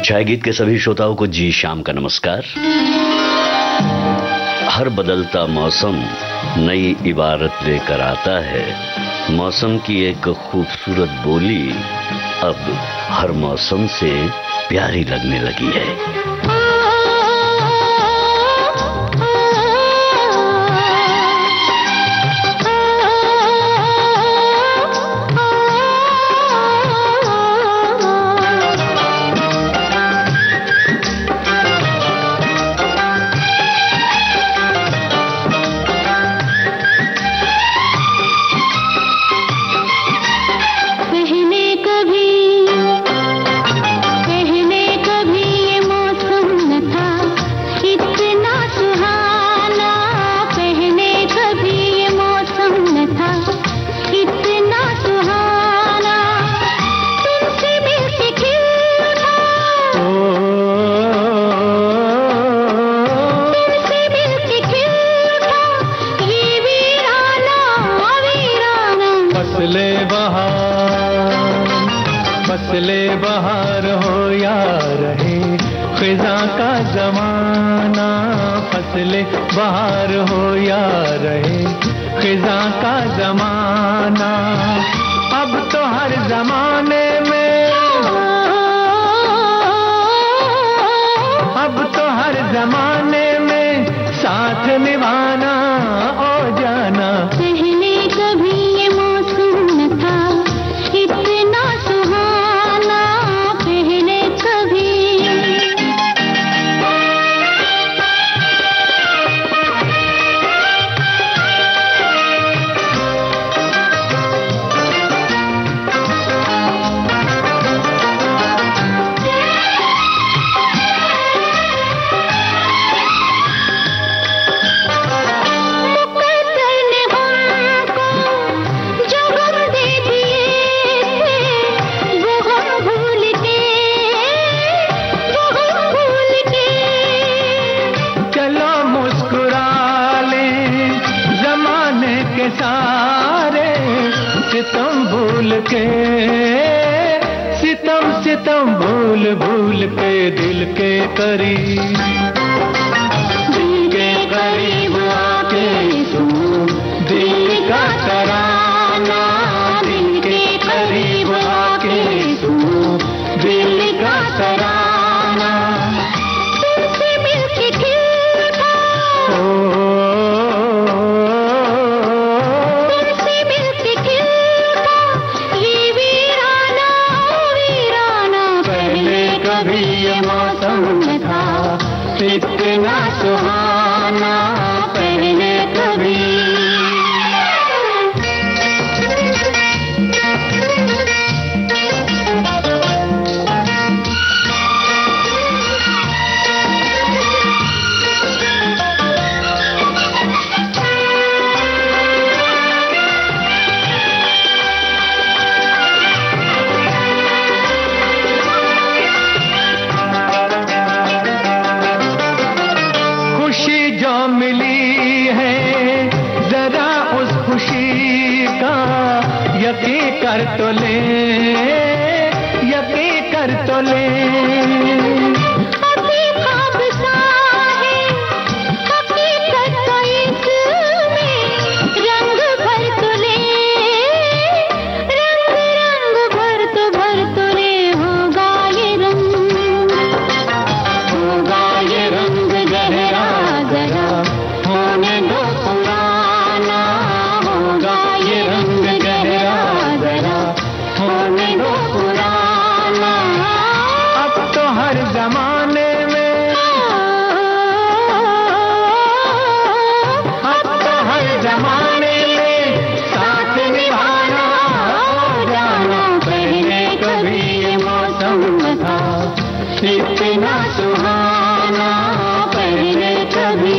छाया गीत के सभी श्रोताओं को जी शाम का नमस्कार। हर बदलता मौसम नई इबारत लेकर आता है। मौसम की एक खूबसूरत बोली अब हर मौसम से प्यारी लगने लगी है। फसले बहार हो या रहे खिज़ा का ज़माना, फसले बहार हो या रहे खिज़ा का ज़माना। अब तो हर ज़माने में, अब तो हर ज़माने में साथ निभाना ओ जाना। पहले कभी ये मौसम न था इतना सुहाना, पहले कभी। सारे सितम भूल के, सितम सितम भूल भूल के दिल के करीब, दिल के करीब आके सुनो दिल का तराना, दिल के करीब आके सुनो दिल का तराना। तुमसे मिलके खिलता, इतना सुहाना पहले कभी। मिली है जरा उस खुशी का यकीन कर तो ले, यकीन कर तो ले। अभी ख्वाब सा है हकीकत तो इसमें, रंग भर तो ले, रंग रंग भर तो ले। होगा ये रंग, होगा ये रंग गहरा जरा होने दो पुराना, होगा ये रंग गहरा जरा होने दो पुराना। अब तो हर जमाने में, अब तो हर जमाने में साथ निभाना जाना। पहले कभी ये मौसम न था इतना सुहाना, पहले कभी।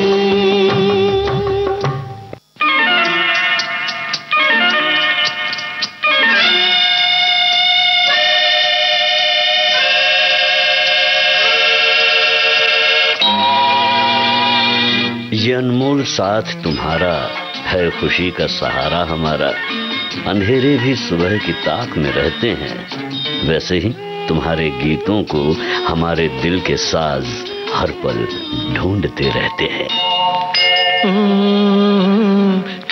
ये अनमोल साथ तुम्हारा है, खुशी का सहारा हमारा। अंधेरे भी सुबह की ताक में रहते हैं, वैसे ही तुम्हारे गीतों को हमारे दिल के साज हर पल ढूंढते रहते हैं।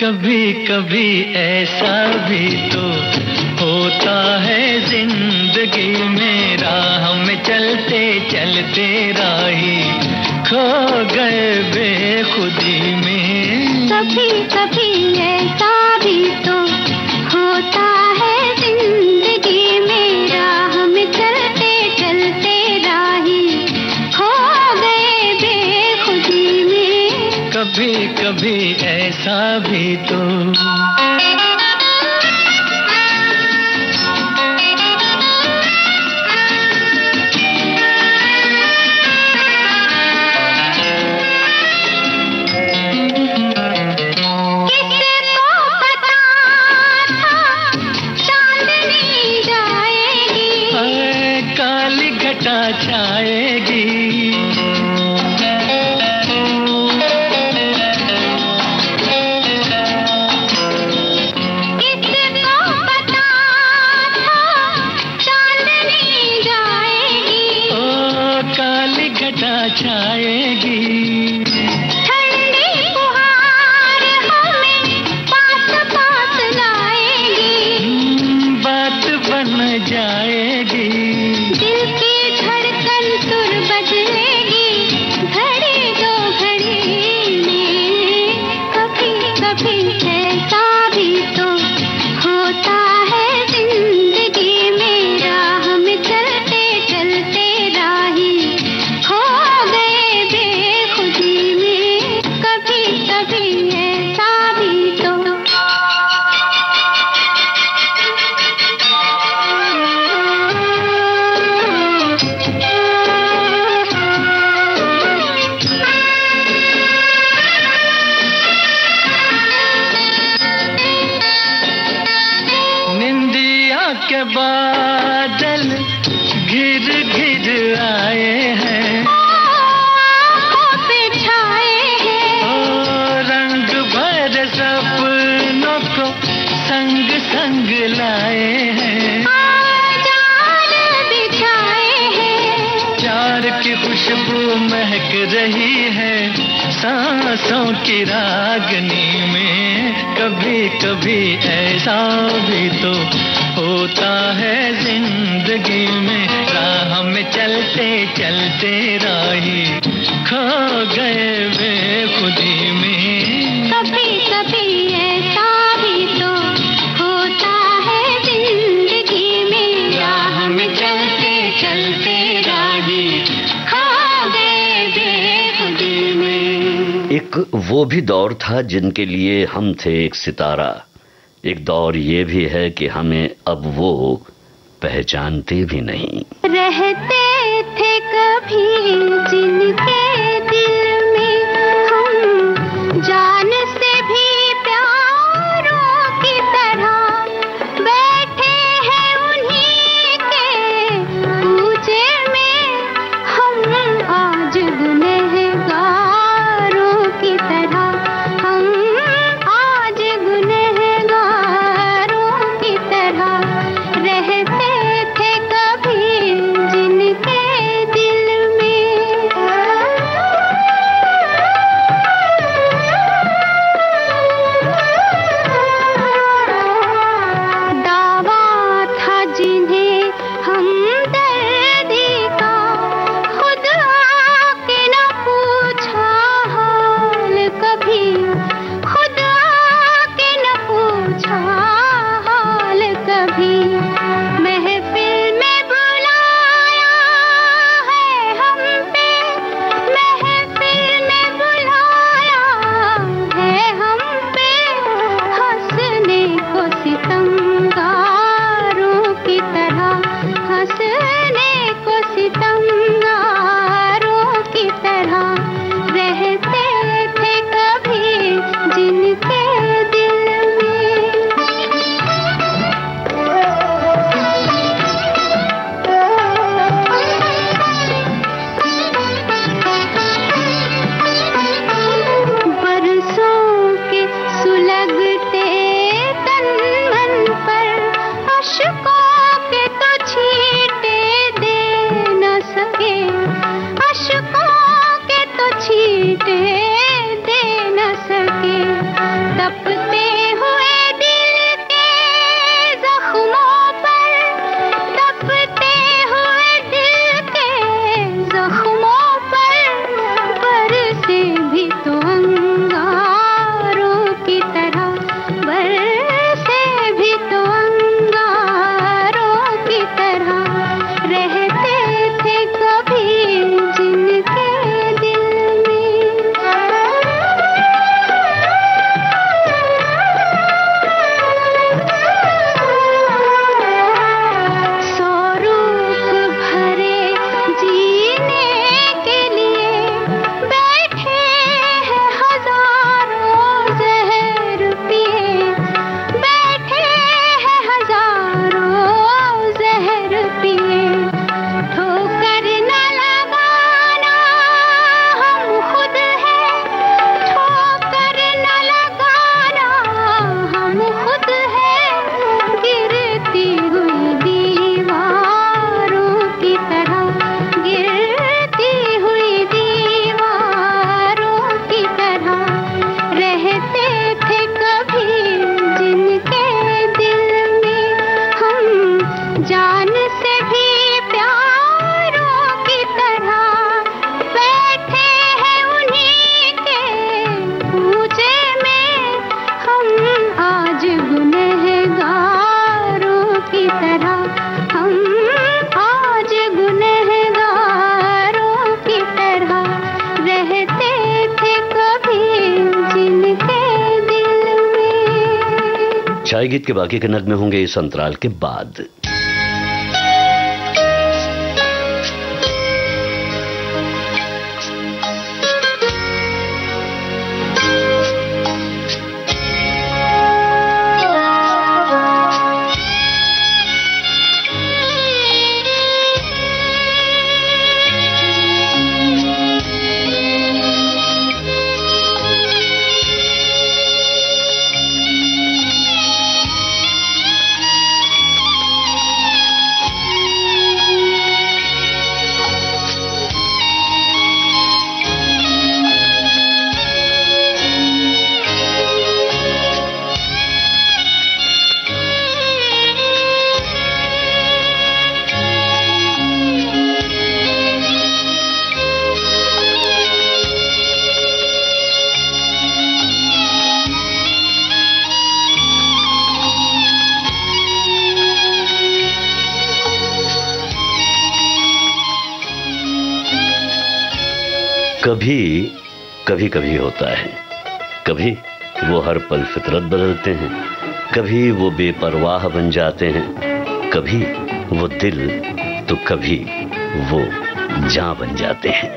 कभी कभी ऐसा भी तो होता है जिंदगी में, राह में चलते चलते राही खो गए बेखुदी में। कभी कभी ऐसा भी तो होता है जिंदगी में, राह में चलते चलते राही खो गए बेखुदी में। कभी कभी ऐसा भी तो। छाएगी किसको पता था चांदनी जाएगी। ओ काली घटा छाएगी, ठंडी फुहार हमें पास पास लाएगी। बात बन जाएगी, दिल की धड़कन सुर बदलेगी घड़ी दो घड़ी में। कभी कभी ऐसा भी तो होता है जिंदगी में, राह में चलते चलते राही खो गए बेखुदी में। कभी कभी ऐसा भी तो। के बादल घिर घिर आए हैं, आँखों पे छाए हैं, ओ रंग भर सपनों को संग संग लाए हैं। जाल बिछाए हैं, प्यार की खुशबू महक रही है सांसों की रागनी में। कभी कभी ऐसा भी तो होता है जिंदगी में, राह में चलते चलते राही खो गए बेखुदी में। कभी कभी ऐसा भी तो होता है जिंदगी में, राह में चलते चलते राही खो गए बेखुदी में। एक वो भी दौर था जिनके लिए हम थे एक सितारा। एक दौर ये भी है कि हमें अब वो पहचानते भी नहीं। रहते थे कभी जिनके दिल में हम जान से भी प्यारों की तरह, बैठे हैं उन्हीं के पूजे में हम आज गुनहगारों की तरह। हम आज गुनहगारों की तरह रहते थे कभी जिनके दिल में। गाय गीत के बाकी के नगमे होंगे इस अंतराल के बाद। कभी कभी होता है, कभी वो हर पल फितरत बदलते हैं, कभी वो बेपरवाह बन जाते हैं, कभी वो दिल तो कभी वो जान बन जाते हैं।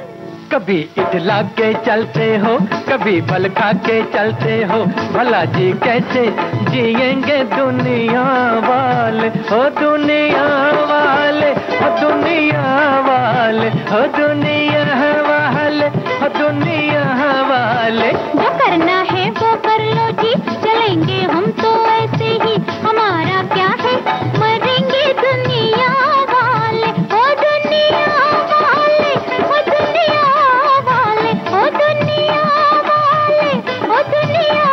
कभी इठला के चलते हो, कभी बल खा के चलते हो, भला जी कैसे जिएंगे दुनिया वाले, हो दुनिया वाले, हो दुनिया वाले, हो दुनिया वाले, हो दुनिया वाले। जो करना है वो कर लो जी, चलेंगे हम तो ऐसे ही, हमारा क्या है, मरेंगे दुनिया वाले, हो दुनिया वाले, हो दुनिया वाले, हो दुनिया वाले, हो दुनिया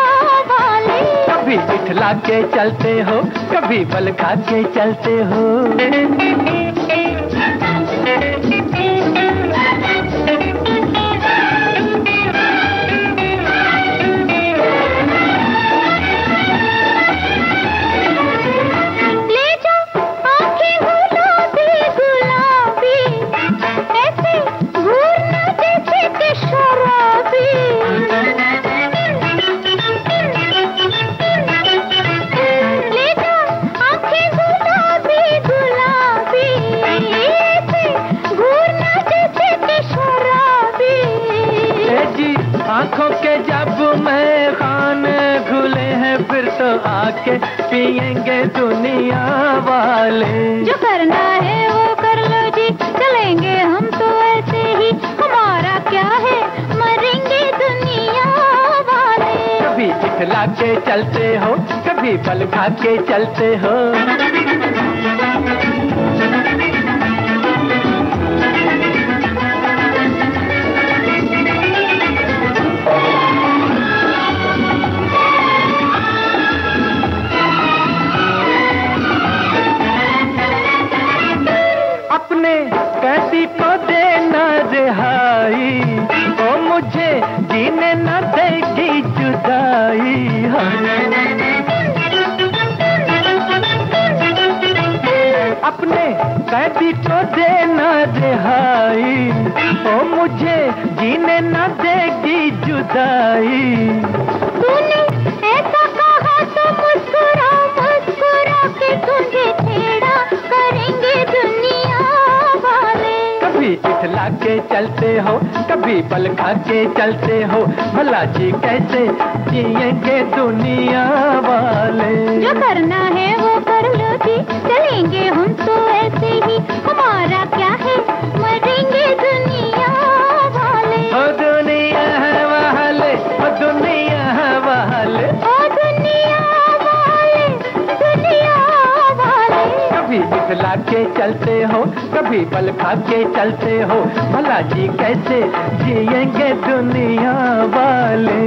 वाले। कभी इठला के चलते हो, कभी बल खा के चलते हो। आंखों के जब मैं खाने खुले हैं, फिर तो आके पिएंगे दुनिया वाले। जो करना है वो कर लो जी, चलेंगे हम तो ऐसे ही, हमारा क्या है, मरेंगे दुनिया वाले। कभी इठला के चलते हो, कभी बल खा के चलते हो। अपने कैदी को देना रिहाई, ओ मुझे जीने न देगी जुदाई। अपने कैदी को देना रिहाई, ओ मुझे जीने न देगी जुदाई। तूने ऐसा कहा तो मुस्कुरा मुस्कुरा के तुझे छेड़ा, करेंगे दुनिया वाले। कभी इठला के चलते हो, कभी बल खा के चलते हो, भला जी कैसे जिएंगे दुनिया वाले। जो करना है वो कर लो जी, चलेंगे हम तो ऐसे ही, हमारा क्या है, मरेंगे दुनिया वाले। हो दुनिया वाले, हो दुनिया वाले, ओ दुनिया वाले, दुनिया वाले। कभी इठला के चलते हो, कभी बल खा के चलते हो, भला जी कैसे जिएंगे दुनिया वाले।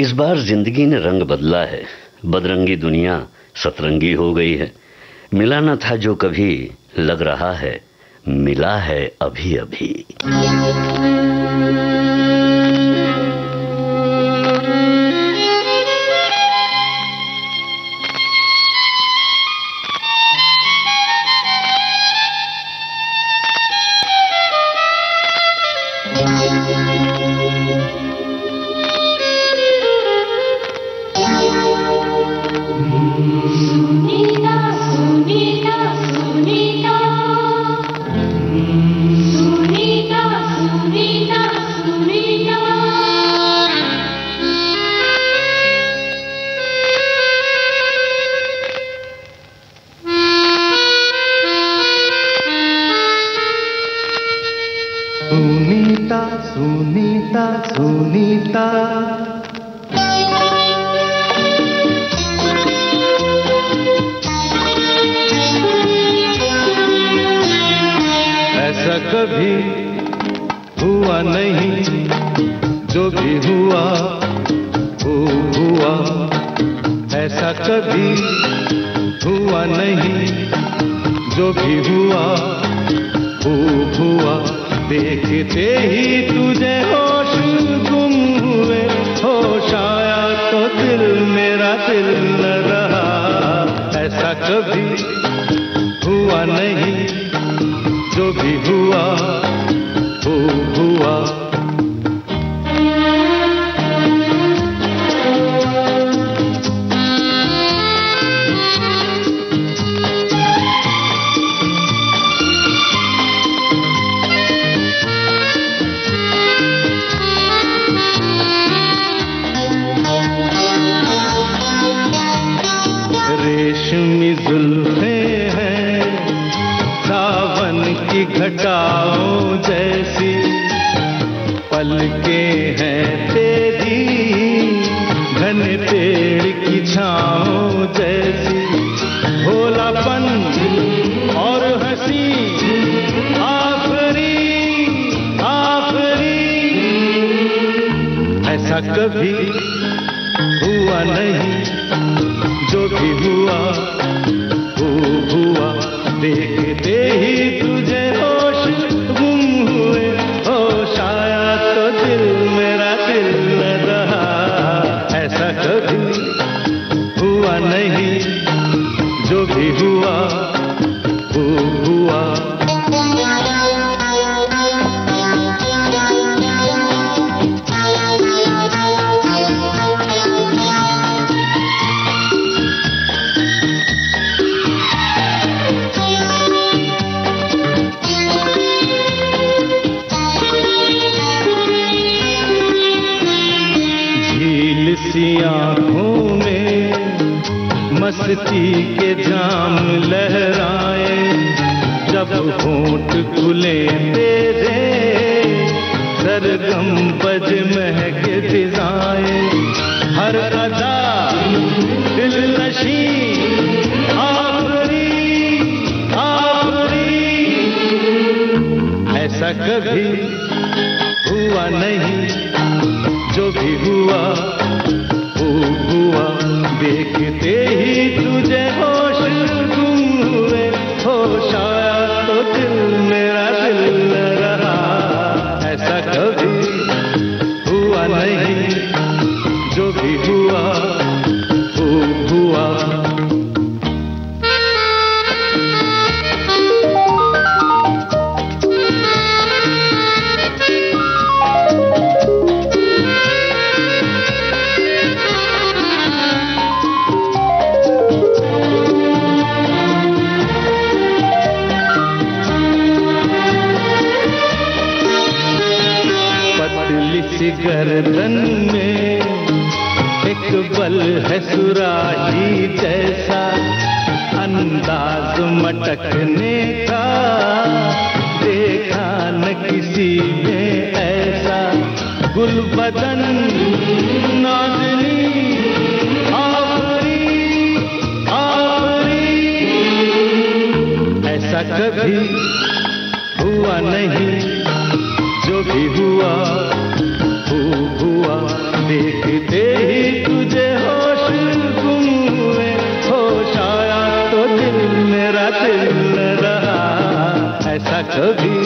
इस बार जिंदगी ने रंग बदला है, बदरंगी दुनिया सतरंगी हो गई है। मिला न था जो कभी, लग रहा है मिला है अभी अभी। सुनीता सुनीता ऐसा कभी हुआ नहीं, जो भी हुआ वो हुआ। ऐसा कभी हुआ नहीं, जो भी हुआ वो हुआ। देखते ही तुझे होश गुम हुए, होश आया तो दिल मेरा दिल न रहा। ऐसा कभी हुआ नहीं, जो भी हुआ वो हुआ। रेशमी जुल्फें हैं सावन की घटाओं जैसी, पलकें हैं तेरी घने पेड़ की छाओं जैसी। भोलापन और हंसी आखरी आखरी। ऐसा कभी हुआ नहीं, जो भी हुआ वो हुआ। देखते ही तुझे होश गुम हुए, होश आया तो दिल मेरा दिल न रहा। ऐसा कभी हुआ नहीं, जो भी हुआ वो हुआ। आँखों में मस्ती के जाम लहराए, जब होंठ खुले तेरे सरगम बज महक फिजाएं। हर अदा दिल नशी आखरी आखरी। ऐसा कभी हुआ नहीं, जो भी हुआ वो हुआ। देखते ही तुझे होश गुम हुए, होश आया तो दिल मेरा दिल न रहा। ऐसा कभी हुआ नहीं, जो भी हुआ वो हुआ। गर्दन में एक बल है सुराही जैसा, अंदाज मटकने का देखा न किसी में ऐसा। गुलबदन नाज़नी आखरी आखरी। ऐसा कभी हुआ नहीं, जो भी हुआ हुआ। देखते ही तुझे होश गुम हुए, होश आया तो दिल मेरा दिल न रहा। ऐसा कभी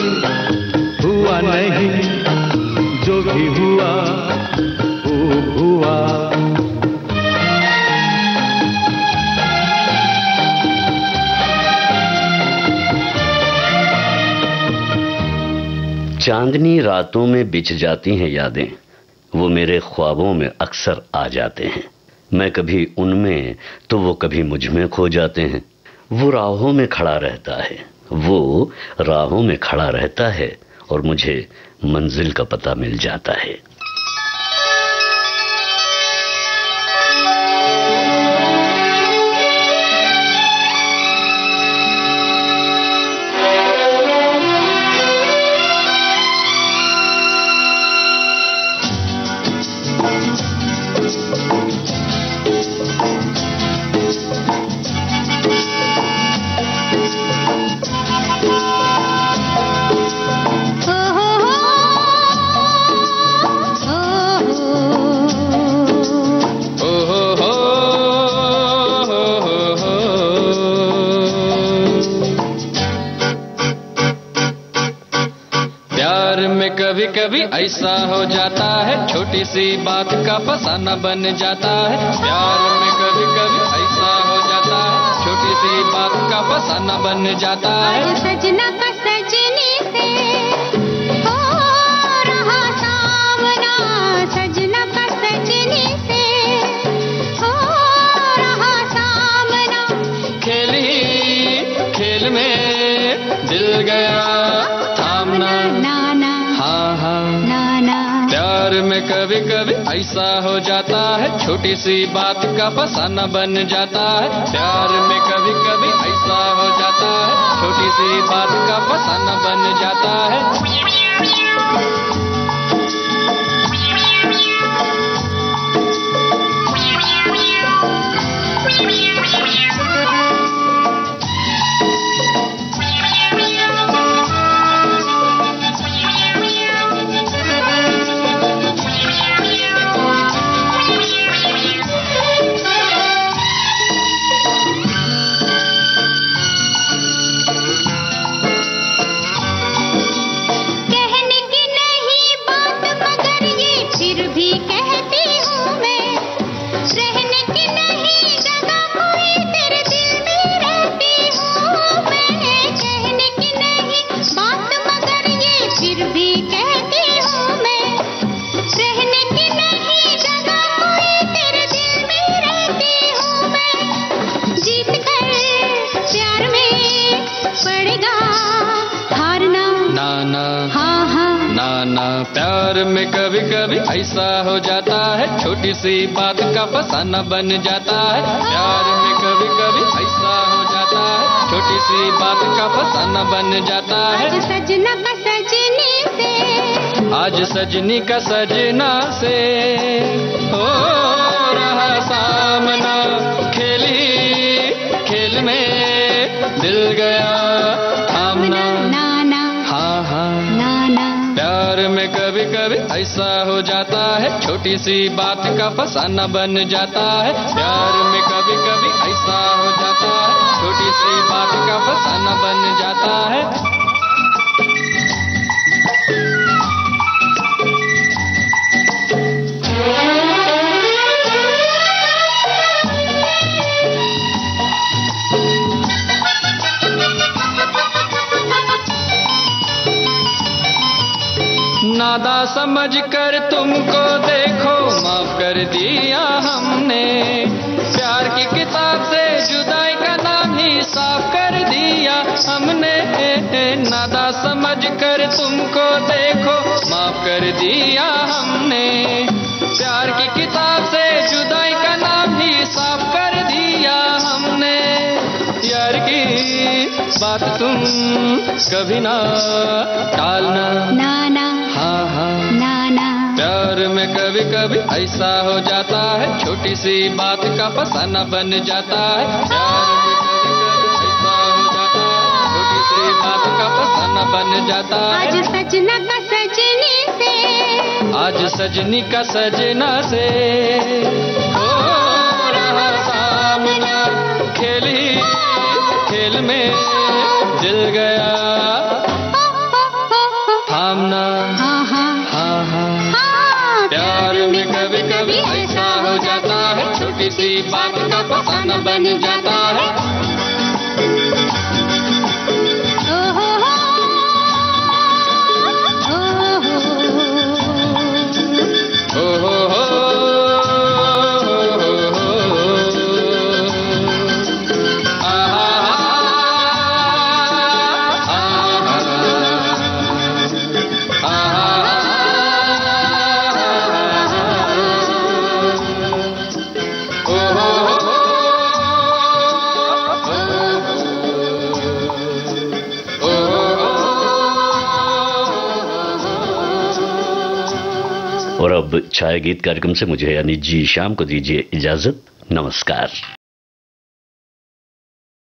हुआ नहीं, जो भी हुआ वो हुआ। चांदनी रातों में बिछ जाती हैं यादें, वो मेरे ख्वाबों में अक्सर आ जाते हैं। मैं कभी उनमें तो वो कभी मुझ में खो जाते हैं। वो राहों में खड़ा रहता है, वो राहों में खड़ा रहता है और मुझे मंजिल का पता मिल जाता है। प्यार में कभी कभी ऐसा हो जाता है, छोटी सी बात का फसाना बन जाता है। प्यार में कभी कभी ऐसा हो जाता है, छोटी सी बात का फसाना बन जाता है। सजना का सजनी से हो रहा सामना, सजना का सजनी से हो रहा सामना। खेल में दिल गया थामना, नाना हाँ हाँ नाना। प्यार में कभी कभी ऐसा हो जाता है, छोटी सी बात का फसाना बन जाता है। प्यार में कभी कभी ऐसा हो जाता है, छोटी सी बात का फसाना बन जाता है। प्यार में कभी कभी ऐसा हो जाता है, छोटी सी बात का फसाना बन जाता है। प्यार में कभी कभी ऐसा हो जाता है, छोटी सी बात का फसाना बन जाता है। आज सजना का सजनी से, आज सजनी का सजना से हो रहा सामना। खेल में दिल गया थामना, नाना हाँ हाँ नाना। प्यार में कभी कभी ऐसा हो जाता है, छोटी सी बात का फसाना बन जाता है। प्यार में कभी कभी ऐसा हो जाता है, छोटी सी बात का फसाना बन जाता है। नादा समझ कर तुमको देखो, माफ कर दिया हमने। प्यार की किताब से जुदाई का नाम ही साफ कर दिया हमने। नादा समझ कर तुमको देखो, माफ कर दिया हमने। प्यार की किताब से जुदाई का नाम ही साफ कर दिया हमने। यार की बात तुम कभी ना टालना, नाना हाँ हाँ नाना। प्यार में कभी कभी ऐसा हो जाता है, छोटी सी बात का फसाना बन जाता है। प्यार में कभी कभी ऐसा हो जाता है, छोटी सी बात का फसाना बन जाता है। आज सजना का सजनी से, आज सजनी का सजना से हो रहा सामना। खेल में दिल गया थामना, हाँ हाँ हाँ हाँ। प्यार में कभी कभी ऐसा हो जाता है, छोटी सी बात का फसाना बन जाता है। और अब छाया गीत कार्यक्रम से मुझे यानी जी शाम को दीजिए इजाजत। नमस्कार।